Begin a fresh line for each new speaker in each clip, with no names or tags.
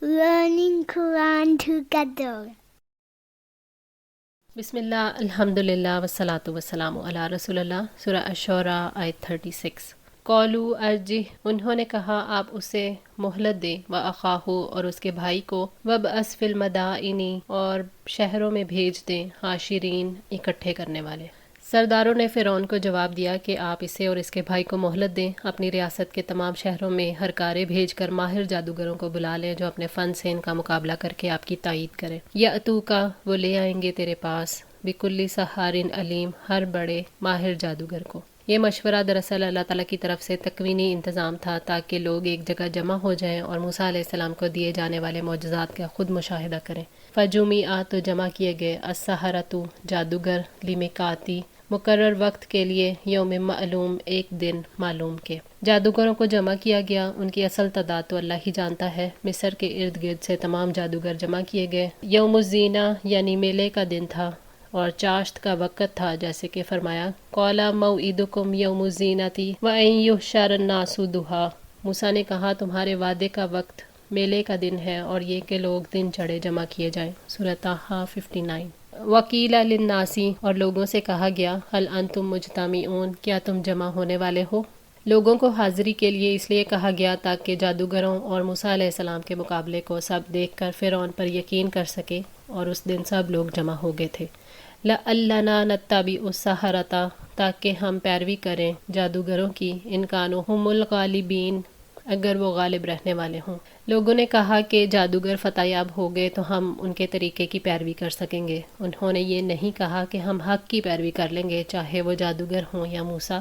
learning Quran together.
بسم اللہ الحمدللہ والصلاۃ والسلام علی رسول اللہ۔ سورہ الشعراء آیت 36۔ قولو ارجہ، انہوں نے کہا آپ اسے مہلت دیں، واخاہو اور اس کے بھائی کو، وابعث فی المدائن اور شہروں میں بھیج دیں، حاشرین اکٹھے کرنے والے۔ سرداروں نے فرعون کو جواب دیا کہ آپ اسے اور اس کے بھائی کو مہلت دیں، اپنی ریاست کے تمام شہروں میں ہرکارے بھیج کر ماہر جادوگروں کو بلا لیں جو اپنے فن سے ان کا مقابلہ کر کے آپ کی تائید کریں۔ یاتو کا، وہ لے آئیں گے تیرے پاس، بکل سحار علیم، ہر بڑے ماہر جادوگر کو۔ یہ مشورہ دراصل اللہ تعالیٰ کی طرف سے تکوینی انتظام تھا تاکہ لوگ ایک جگہ جمع ہو جائیں اور موسیٰ علیہ السلام کو دیے جانے والے معجزات کا خود مشاہدہ کریں۔ فجمعت، تو جمع کیے گئے، السحرۃ جادوگر، لمیقاتی مقرر وقت کے لیے، یوم معلوم ایک دن معلوم کے۔ جادوگروں کو جمع کیا گیا، ان کی اصل تعداد تو اللہ ہی جانتا ہے۔ مصر کے ارد گرد سے تمام جادوگر جمع کیے گئے۔ یوم الزینہ یعنی میلے کا دن تھا اور چاشت کا وقت تھا، جیسے کہ فرمایا قال موعدکم یوم الزینۃ وان یحشر الناس ضحیٰ۔ موسیٰ نے کہا تمہارے وعدے کا وقت میلے کا دن ہے اور یہ کہ لوگ دن چڑھے جمع کیے جائیں۔ سورہ طٰہٰ 59۔ وقیل للناس، اور لوگوں سے کہا گیا، هل انتم مجتمعون، کیا تم جمع ہونے والے ہو؟ لوگوں کو حاضری کے لیے اس لیے کہا گیا تاکہ جادوگروں اور موسیٰ علیہ السلام کے مقابلے کو سب دیکھ کر فرعون پر یقین کر سکے، اور اس دن سب لوگ جمع ہو گئے تھے۔ لعلنا نتبع السحرۃ، تاکہ ہم پیروی کریں جادوگروں کی، ان کانوا هم الغالبین، اگر وہ غالب رہنے والے ہوں۔ لوگوں نے کہا کہ جادوگر فتح یاب ہو گئے تو ہم ان کے طریقے کی پیروی کر سکیں گے۔ انہوں نے یہ نہیں کہا کہ ہم حق کی پیروی کر لیں گے، چاہے وہ جادوگر ہوں یا موسیٰ۔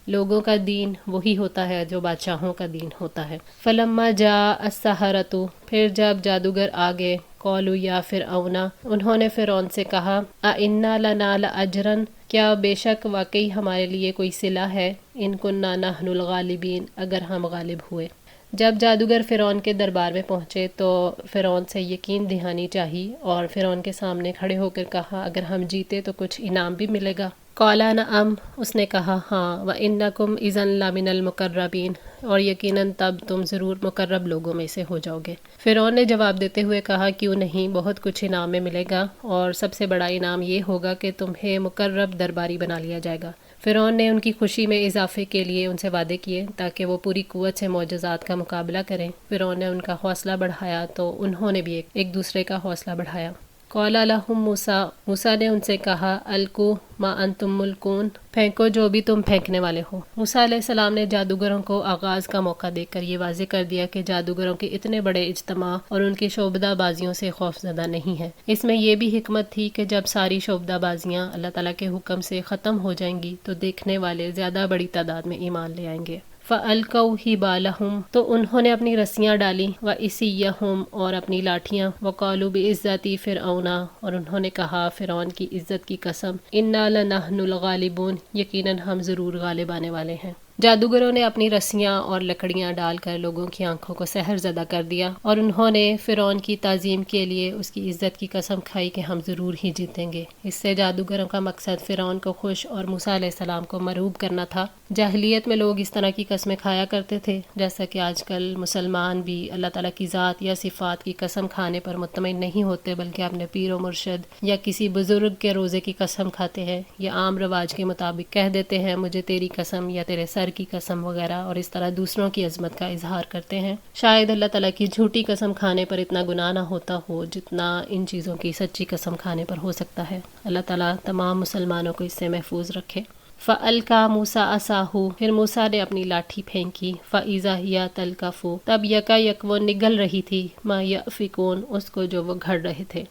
لوگوں کا دین وہی ہوتا ہے جو بادشاہوں کا دین ہوتا ہے۔ فلما جاء السحرۃ، پھر جب جادوگر آگے، قالوا یا فرعون، انہوں نے فرعون سے کہا، اِنَّ لَنَا لَأَجْرًا، کیا بے شک واقعی ہمارے لیے کوئی صلہ ہے، ان کُنَّا نَحْنُ الْغَالِبِينَ، اگر ہم غالب ہوئے۔ جب جادوگر فرعون کے دربار میں پہنچے تو فرعون سے یقین دہانی چاہی اور فرعون کے سامنے کھڑے ہو کر کہا اگر ہم جیتے تو کچھ انعام بھی ملے گا۔ قال نعم، اس نے کہا ہاں، وَإِنَّكُمْ إِذًا لَمِنَ الْمُقَرَّبِينَ، اور یقیناً تب تم ضرور مقرب لوگوں میں سے ہو جاؤ گے۔ فرعون نے جواب دیتے ہوئے کہا کیوں نہیں، بہت کچھ انعام میں ملے گا، اور سب سے بڑا انعام یہ ہوگا کہ تمہیں مقرب درباری بنا لیا جائے گا۔ فرعون نے ان کی خوشی میں اضافے کے لیے ان سے وعدے کیے تاکہ وہ پوری قوت سے معجزات کا مقابلہ کریں۔ فرعون نے ان کا حوصلہ بڑھایا تو انہوں نے بھی ایک دوسرے کا حوصلہ بڑھایا۔ قال لهم موسیٰ، موسیٰ نے ان سے کہا، القوا ما انتم ملقون، پھینکو جو بھی تم پھینکنے والے ہو۔ موسیٰ علیہ السلام نے جادوگروں کو آغاز کا موقع دے کر یہ واضح کر دیا کہ جادوگروں کے اتنے بڑے اجتماع اور ان کی شعبدہ بازیوں سے خوف زدہ نہیں ہے۔ اس میں یہ بھی حکمت تھی کہ جب ساری شعبدہ بازیاں اللہ تعالیٰ کے حکم سے ختم ہو جائیں گی تو دیکھنے والے زیادہ بڑی تعداد میں ایمان لے آئیں گے۔ فَأَلْقَوْا حِبَالَهُمْ، تو انہوں نے اپنی رسیاں ڈالی، وَعِصِيَّهُمْ، اور اپنی لاٹھیاں، وَقَالُوا بِعِزَّةِ فِرْعَوْنَ، اور انہوں نے کہا فرعون کی عزت کی قسم، إِنَّا لَنَحْنُ الْغَالِبُونَ، یقیناً ہم ضرور غالب آنے والے ہیں۔ جادوگروں نے اپنی رسیاں اور لکڑیاں ڈال کر لوگوں کی آنکھوں کو سحر زدہ کر دیا، اور انہوں نے فرعون کی تعظیم کے لیے اس کی عزت کی قسم کھائی کہ ہم ضرور ہی جیتیں گے۔ اس سے جادوگروں کا مقصد فرعون کو خوش اور موسیٰ علیہ السلام کو مرعوب کرنا تھا۔ جاہلیت میں لوگ اس طرح کی قسمیں کھایا کرتے تھے، جیسا کہ آج کل مسلمان بھی اللہ تعالیٰ کی ذات یا صفات کی قسم کھانے پر مطمئن نہیں ہوتے، بلکہ اپنے پیر و مرشد یا کسی بزرگ کے روزے کی قسم کھاتے ہیں، یا عام رواج کے مطابق کہہ دیتے ہیں مجھے تیری قسم یا تیرے سر کی قسم وغیرہ، اور اس طرح دوسروں کی عظمت کا اظہار کرتے ہیں۔ شاید اللہ تعالیٰ کی جھوٹی قسم کھانے پر اتنا گناہ نہ ہوتا ہو جتنا ان چیزوں کی سچی قسم کھانے پر ہو سکتا ہے۔ اللہ تعالیٰ تمام مسلمانوں کو اس سے محفوظ رکھے۔ فَأَلْقَىٰ مُوسَىٰ عَصَاهُ، پھر موسیٰ نے اپنی لاٹھی پھینکی، فَإِذَا هِيَ تَلْقَفُ، تب یکایک وہ نگل رہی تھی، مَا يَأْفِكُونَ، اس کو جو وہ گھڑ رہے تھے۔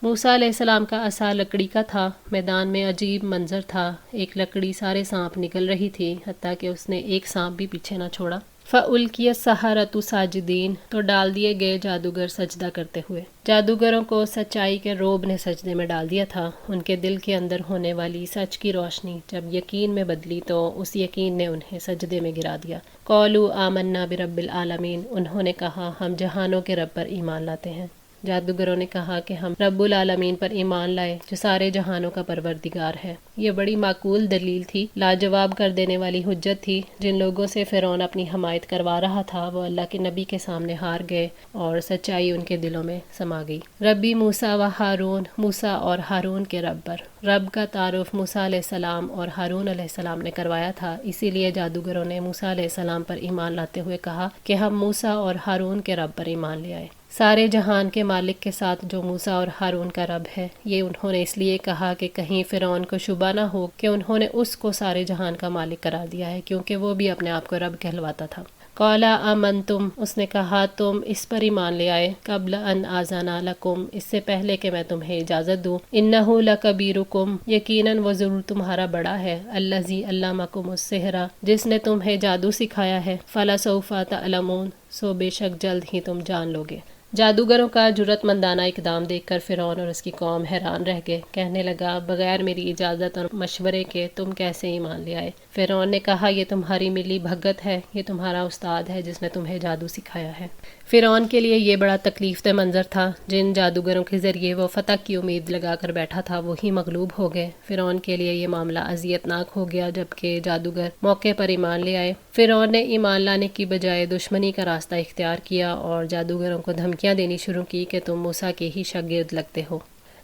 موسیٰ علیہ السلام کا عصا لکڑی کا تھا، میدان میں عجیب منظر تھا، ایک لکڑی سارے سانپ نگل رہی تھی، حتیٰ کہ اس نے ایک سانپ بھی پیچھے نہ چھوڑا۔ فَأُلْقِيَ السَّحَرَةُ ساجدین، تو ڈال دیے گئے جادوگر سجدہ کرتے ہوئے۔ جادوگروں کو سچائی کے رعب نے سجدے میں ڈال دیا تھا۔ ان کے دل کے اندر ہونے والی سچ کی روشنی جب یقین میں بدلی تو اس یقین نے انہیں سجدے میں گرا دیا۔ قَالُوا آمَنَّا بِرَبِّ الْعَالَمِينَ، انہوں نے کہا ہم جہانوں کے رب پر ایمان لاتے ہیں۔ جادوگروں نے کہا کہ ہم رب العالمین پر ایمان لائے جو سارے جہانوں کا پروردگار ہے۔ یہ بڑی معقول دلیل تھی، لاجواب کر دینے والی حجت تھی۔ جن لوگوں سے فرعون اپنی حمایت کروا رہا تھا وہ اللہ کے نبی کے سامنے ہار گئے اور سچائی ان کے دلوں میں سما گئی۔ ربی موسیٰ و ہارون، موسیٰ اور ہارون کے رب پر۔ رب کا تعارف موسیٰ علیہ السلام اور ہارون علیہ السلام نے کروایا تھا، اسی لیے جادوگروں نے موسیٰ علیہ السلام پر ایمان لاتے ہوئے کہا کہ ہم موسیٰ اور ہارون کے رب پر ایمان لے آئے۔ سارے جہان کے مالک کے ساتھ جو موسیٰ اور ہارون کا رب ہے، یہ انہوں نے اس لیے کہا کہ کہیں فرعون کو شبہ نہ ہو کہ انہوں نے اس کو سارے جہان کا مالک قرار دیا ہے، کیونکہ وہ بھی اپنے آپ کو رب کہلواتا تھا۔ قال آمنتم، اس نے کہا تم اس پر ایمان لے آئے، قبل ان آذن لکم، اس سے پہلے کہ میں تمہیں اجازت دوں، انہ لکبیرکم، یقیناً وہ ضرور تمہارا بڑا ہے، الذی علمکم السحر، جس نے تمہیں جادو سکھایا ہے، فلسوف تعلمون، سو بے شک جلد ہی تم جان لوگے۔ جادوگروں کا جرأت مندانہ اقدام دیکھ کر فرعون اور اس کی قوم حیران رہ گئے، کہنے لگا بغیر میری اجازت اور مشورے کے تم کیسے ایمان لے آئے؟ فرعون نے کہا یہ تمہاری ملی بھگت ہے، یہ تمہارا استاد ہے جس نے تمہیں جادو سکھایا ہے۔ فرعون کے لیے یہ بڑا تکلیف دہ منظر تھا، جن جادوگروں کے ذریعے وہ فتح کی امید لگا کر بیٹھا تھا وہی مغلوب ہو گئے۔ فرعون کے لیے یہ معاملہ اذیت ناک ہو گیا، جبکہ جادوگر موقع پر ایمان لے آئے۔ فرعون نے ایمان لانے کی بجائے دشمنی کا راستہ اختیار کیا اور جادوگروں کو دھمکیاں دینی شروع کی کہ تم موسیٰ کے ہی شاگرد لگتے ہو۔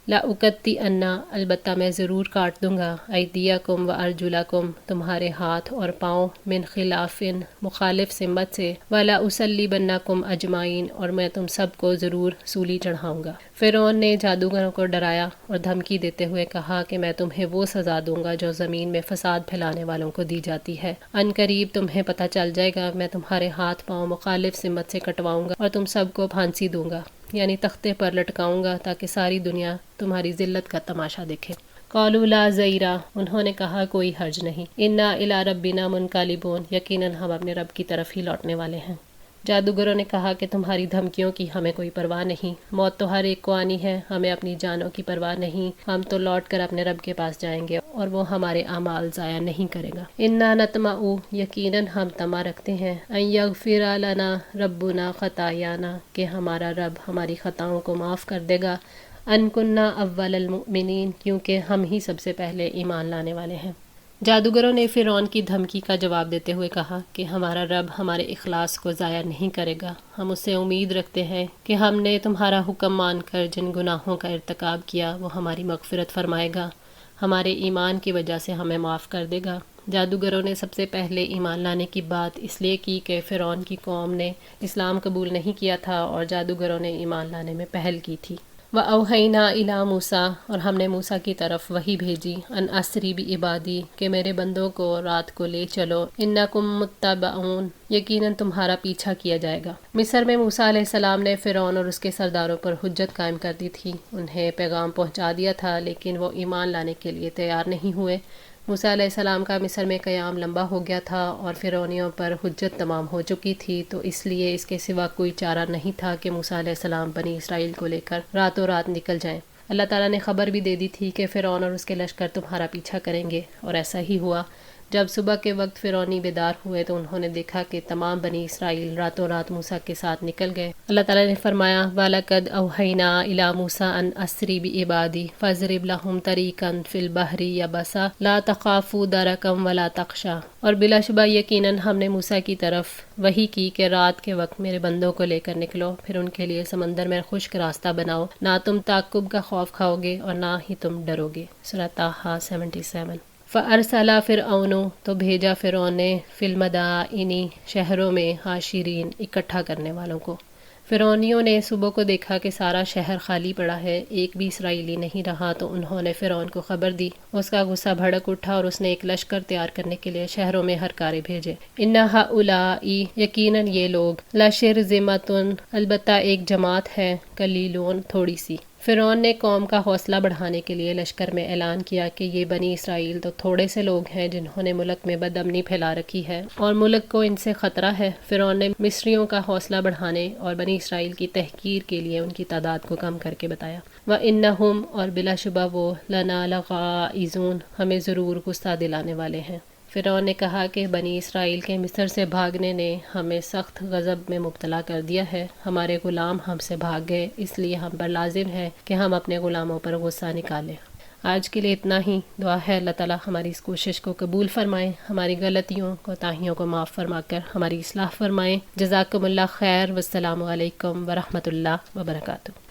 لَأُقَطِّعَنَّ، البتہ میں ضرور کاٹ دوں گا، أَيْدِيَكُمْ وَأَرْجُلَكُمْ، تمہارے ہاتھ اور پاؤں، من خلاف، مخالف سمت سے، وَلَأُصَلِّبَنَّكُمْ أَجْمَعِينَ، اور میں تم سب کو ضرور سولی چڑھاؤں گا۔ فرعون نے جادوگروں کو ڈرایا اور دھمکی دیتے ہوئے کہا کہ میں تمہیں وہ سزا دوں گا جو زمین میں فساد پھیلانے والوں کو دی جاتی ہے۔ ان قریب تمہیں پتہ چل جائے گا، میں تمہارے ہاتھ پاؤں مخالف سمت سے کٹواؤں گا اور تم سب کو پھانسی دوں گا، یعنی تختے پر لٹکاؤں گا تاکہ ساری دنیا تمہاری ذلت کا تماشا دیکھے۔ قالوا لا ضیرہ، انہوں نے کہا کوئی حرج نہیں، انا الی ربنا منقلبون، یقیناً ہم اپنے رب کی طرف ہی لوٹنے والے ہیں۔ جادوگروں نے کہا کہ تمہاری دھمکیوں کی ہمیں کوئی پرواہ نہیں، موت تو ہر ایک کو آنی ہے، ہمیں اپنی جانوں کی پرواہ نہیں، ہم تو لوٹ کر اپنے رب کے پاس جائیں گے اور وہ ہمارے اعمال ضائع نہیں کرے گا۔ انا نطمع، یقیناً ہم طمع رکھتے ہیں، ان یغفر لنا ربنا خطایانا، کہ ہمارا رب ہماری خطاؤں کو معاف کر دے گا، ان کننا اول المؤمنین، کیونکہ ہم ہی سب سے پہلے ایمان لانے والے ہیں۔ جادوگروں نے فرعون کی دھمکی کا جواب دیتے ہوئے کہا کہ ہمارا رب ہمارے اخلاص کو ضائع نہیں کرے گا، ہم اس سے امید رکھتے ہیں کہ ہم نے تمہارا حکم مان کر جن گناہوں کا ارتکاب کیا وہ ہماری مغفرت فرمائے گا، ہمارے ایمان کی وجہ سے ہمیں معاف کر دے گا۔ جادوگروں نے سب سے پہلے ایمان لانے کی بات اس لیے کی کہ فرعون کی قوم نے اسلام قبول نہیں کیا تھا اور جادوگروں نے ایمان لانے میں پہل کی تھی۔ وَأَوْحَيْنَا إِلَىٰ موسیٰ، اور ہم نے موسیٰ کی طرف وحی بھیجی، ان اسری بعبادی، کہ میرے بندوں کو رات کو لے چلو، انکم متبعون، یقیناً تمہارا پیچھا کیا جائے گا۔ مصر میں موسیٰ علیہ السلام نے فرعون اور اس کے سرداروں پر حجت قائم کر دی تھی، انہیں پیغام پہنچا دیا تھا لیکن وہ ایمان لانے کے لیے تیار نہیں ہوئے۔ موسیٰ علیہ السلام کا مصر میں قیام لمبا ہو گیا تھا اور فرعونیوں پر حجت تمام ہو چکی تھی، تو اس لیے اس کے سوا کوئی چارہ نہیں تھا کہ موسیٰ علیہ السلام بنی اسرائیل کو لے کر راتوں رات نکل جائیں۔ اللہ تعالیٰ نے خبر بھی دے دی تھی کہ فرعون اور اس کے لشکر تمہارا پیچھا کریں گے، اور ایسا ہی ہوا۔ جب صبح کے وقت فرعونی بیدار ہوئے تو انہوں نے دیکھا کہ تمام بنی اسرائیل راتوں رات موسیٰ کے ساتھ نکل گئے۔ اللہ تعالیٰ نے فرمایا وَلَقَدْ أَوْحَيْنَا إِلَىٰ مُوسَىٰ أَنْ أَسْرِ بِعِبَادِي فَاضْرِبْ لَهُمْ طَرِيقًا فِي الْبَحْرِ يَبَسًا لَا تَخَافُوا دَرَكًا وَلَا تَخْشَىٰ، اور بلا شبہ یقیناً ہم نے موسیٰ کی طرف وحی کی کہ رات کے وقت میرے بندوں کو لے کر نکلو، پھر ان کے لیے سمندر میں خشک راستہ بناؤ، نہ تم تعقب کا خوف کھاؤ گے اور نہ ہی تم ڈرو گے۔ سورۃ طٰہٰ 77۔ فَأَرْسَلَ فِرْعَوْنُ، تو بھیجا فرعون نے، فِی الْمَدَائِنِ، شہروں میں، حاشرین، اکٹھا کرنے والوں کو۔ فرعونیوں نے صبح کو دیکھا کہ سارا شہر خالی پڑا ہے، ایک بھی اسرائیلی نہیں رہا، تو انہوں نے فرعون کو خبر دی۔ اس کا غصہ بھڑک اٹھا اور اس نے ایک لشکر تیار کرنے کے لیے شہروں میں ہرکارے بھیجے۔ اِنَّ ہَؤُلَاءِ، یقیناً یہ لوگ، لَشِرْذِمَةٌ، البتہ ایک جماعت ہے، قلیلون، تھوڑی سی۔ فرعون نے قوم کا حوصلہ بڑھانے کے لیے لشکر میں اعلان کیا کہ یہ بنی اسرائیل تو تھوڑے سے لوگ ہیں جنہوں نے ملک میں بدامنی پھیلا رکھی ہے اور ملک کو ان سے خطرہ ہے۔ فرعون نے مصریوں کا حوصلہ بڑھانے اور بنی اسرائیل کی تحقیر کے لیے ان کی تعداد کو کم کر کے بتایا۔ وَإِنَّهُمْ، اور بلا شبہ وہ، لَنَا لَغَائِظُونَ، ہمیں ضرور غصہ دلانے والے ہیں۔ فرعون نے کہا کہ بنی اسرائیل کے مصر سے بھاگنے نے ہمیں سخت غضب میں مبتلا کر دیا ہے، ہمارے غلام ہم سے بھاگ گئے، اس لیے ہم پر لازم ہے کہ ہم اپنے غلاموں پر غصہ نکالیں۔ آج کے لیے اتنا ہی۔ دعا ہے اللہ تعالیٰ ہماری اس کوشش کو قبول فرمائیں، ہماری غلطیوں کوتاہیوں کو معاف فرما کر ہماری اصلاح فرمائیں۔ جزاکم اللہ خیر، والسلام علیکم ورحمۃ اللہ وبرکاتہ۔